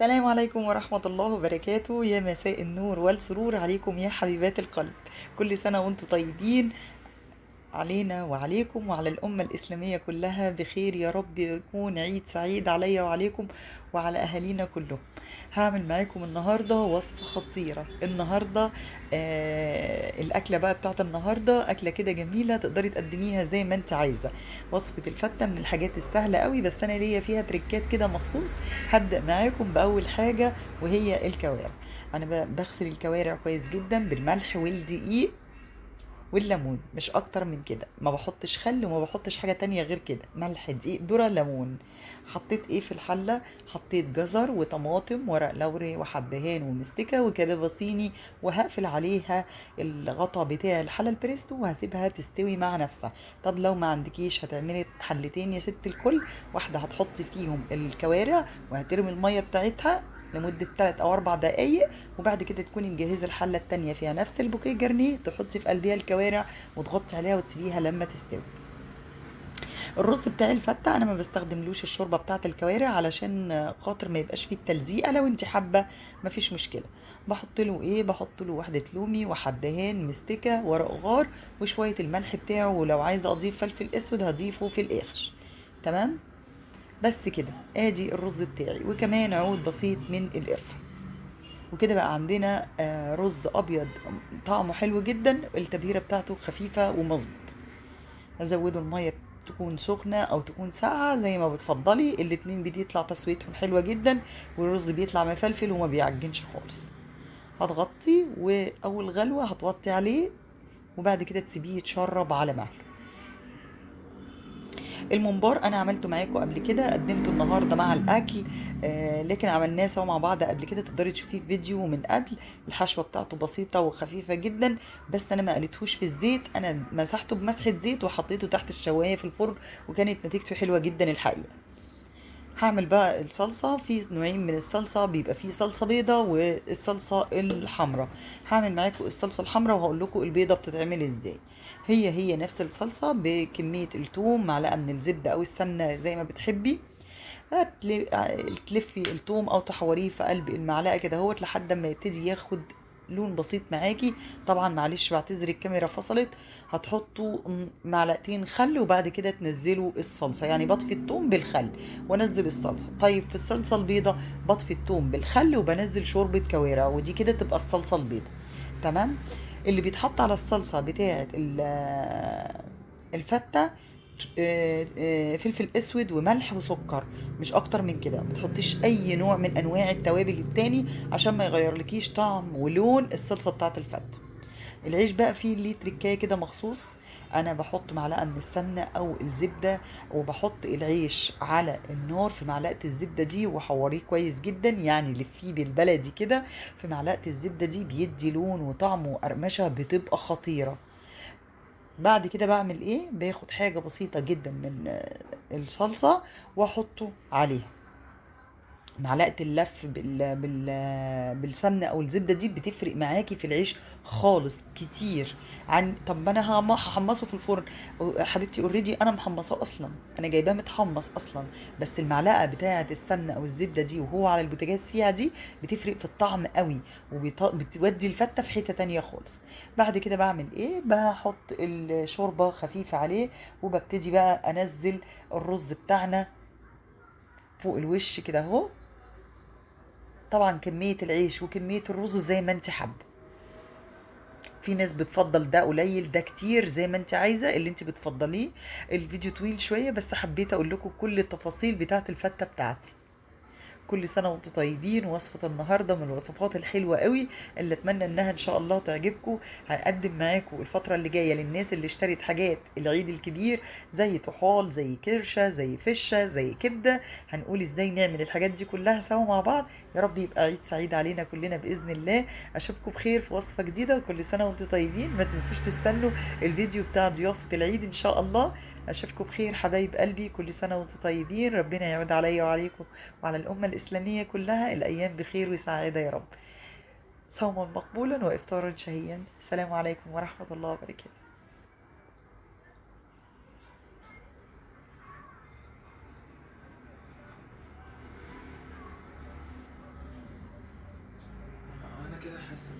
السلام عليكم ورحمة الله وبركاته. يا مساء النور والسرور عليكم يا حبيبات القلب. كل سنة وانتم طيبين، علينا وعليكم وعلى الأمة الإسلامية كلها بخير يا رب. يكون عيد سعيد عليا وعليكم وعلى أهالينا كلهم. هعمل معاكم النهاردة وصفة خطيرة. النهاردة الأكلة بقى بتاعت النهاردة أكلة كده جميلة تقدري تقدميها زي ما انت عايزة. وصفة الفتة من الحاجات السهلة قوي، بس أنا ليا فيها تريكات كده مخصوص. هبدأ معاكم بأول حاجة وهي الكوارع. أنا بغسل الكوارع كويس جدا بالملح والدقيق والليمون، مش اكتر من كده. ما بحطش خل وما بحطش حاجة تانية غير كده، ملح دقيق ذرة ليمون. حطيت ايه في الحلة؟ حطيت جزر وطماطم ورق لوري وحبهان ومستكة وكبابة صيني، وهقفل عليها الغطا بتاع الحلة البريستو وهسيبها تستوي مع نفسها. طب لو ما عندكيش هتعملي حلتين يا ست الكل. واحدة هتحطي فيهم الكوارع وهترمي المية بتاعتها لمدة 3 أو 4 دقايق، وبعد كده تكوني مجهزة الحلة التانية فيها نفس البوكيه جرنيه، تحطي في قلبها الكوارع وتغطي عليها وتسيبيها لما تستوي. الرز بتاع الفتة انا ما بستخدملوش الشوربة بتاعة الكوارع علشان خاطر ما يبقاش فيه التلزيقة. لو انت حابة مفيش مشكلة. بحط له ايه؟ بحط له واحدة لومي وحبهان مستكة ورق غار وشوية الملح بتاعه، ولو عايزة اضيف فلفل اسود هضيفه في الاخر. تمام. بس كده ادي الرز بتاعي، وكمان عود بسيط من القرفة. وكده بقى عندنا رز ابيض طعمه حلو جدا، التبهيره بتاعته خفيفه ومظبوط. ازوده الميه تكون سخنه او تكون ساقعه زي ما بتفضلي، الاتنين بيطلع تسويتهم حلوه جدا، والرز بيطلع مفلفل وما بيعجنش خالص. هتغطي، واول غلوه هتوطي عليه، وبعد كده تسيبيه يتشرب على مهله. الممبار انا عملته معاكم قبل كده، قدمته النهارده مع الاكل. لكن عملناه سوا مع بعض قبل كده، تقدري تشوفيه في فيديو من قبل. الحشوه بتاعته بسيطه وخفيفه جدا، بس انا ما قليتهوش في الزيت، انا مسحته بمسحه زيت وحطيته تحت الشوايه في الفرن، وكانت نتيجته حلوه جدا الحقيقه. هعمل بقى الصلصة. في نوعين من الصلصة، بيبقى فيه صلصة بيضة والصلصة الحمراء. هعمل معاكم الصلصة الحمراء وهقول لكم البيضة بتتعمل ازاي. هي نفس الصلصة بكمية التوم، معلقة من الزبدة او السمنة زي ما بتحبي. تلفي التوم او تحوريه في قلب المعلقة كده هوت لحد ما يبتدي ياخد لون بسيط معاكي. طبعا معلش بعتذر الكاميرا فصلت. هتحطوا معلقتين خل، وبعد كده تنزلوا الصلصة، يعني بطفي التوم بالخل وانزل الصلصة. طيب في الصلصة البيضة بطفي التوم بالخل وبنزل شوربة كوارع، ودي كده تبقى الصلصة البيضة. تمام. اللي بيتحط على الصلصة بتاعة الفتة فلفل اسود وملح وسكر، مش اكتر من كده. ما تحطيش اي نوع من انواع التوابل التاني عشان ما يغيرلكيش طعم ولون الصلصه بتاعه الفته. العيش بقى فيه ليه تركايه كده مخصوص. انا بحط معلقه من السمنه او الزبده، وبحط العيش على النار في معلقه الزبده دي وحوريه كويس جدا، يعني لفيه بالبلدي كده في معلقه الزبده دي، بيدي لون وطعم وقرمشه بتبقى خطيره. بعد كده بعمل ايه؟ باخد حاجة بسيطة جدا من الصلصة واحطه عليها. معلقة اللف بالسمنة او الزبدة دي بتفرق معاكي في العيش خالص كتير. طب ما انا هحمصه في الفرن. حبيبتي اوريدي انا محمصاه اصلا، انا جايباه متحمص اصلا، بس المعلقة بتاعة السمنة او الزبدة دي وهو على البوتاجاز فيها دي بتفرق في الطعم قوي، وبتودي الفتة في حتة تانية خالص. بعد كده بعمل ايه؟ بحط الشوربة خفيفة عليه، وببتدي بقى انزل الرز بتاعنا فوق الوش كده اهو. طبعا كمية العيش وكمية الرز زي ما انت حابة. في ناس بتفضل ده قليل ده كتير، زي ما انت عايزة اللي انت بتفضليه. الفيديو طويل شوية بس حبيت اقول لكم كل التفاصيل بتاعت الفتة بتاعتي. كل سنة وانتم طيبين. وصفة النهاردة من الوصفات الحلوة قوي اللي اتمنى انها ان شاء الله تعجبكم. هنقدم معاكم الفترة اللي جاية للناس اللي اشترت حاجات العيد الكبير، زي طحال زي كرشة زي فشة زي كبدة. هنقول ازاي نعمل الحاجات دي كلها سوا مع بعض. يا رب يبقى عيد سعيد علينا كلنا بإذن الله. اشوفكم بخير في وصفة جديدة، وكل سنة وانتم طيبين. ما تنسوش تستنوا الفيديو بتاع ضيافة العيد ان شاء الله. اشوفكم بخير حبايب قلبي، كل سنة وانتم طيبين. ربنا يعود عليا وعليكم وعلى الأمة الإسلامية كلها الأيام بخير وسعادة يا رب. صوما مقبولا وإفطارا شهيا. السلام عليكم ورحمة الله وبركاته. كده حاسه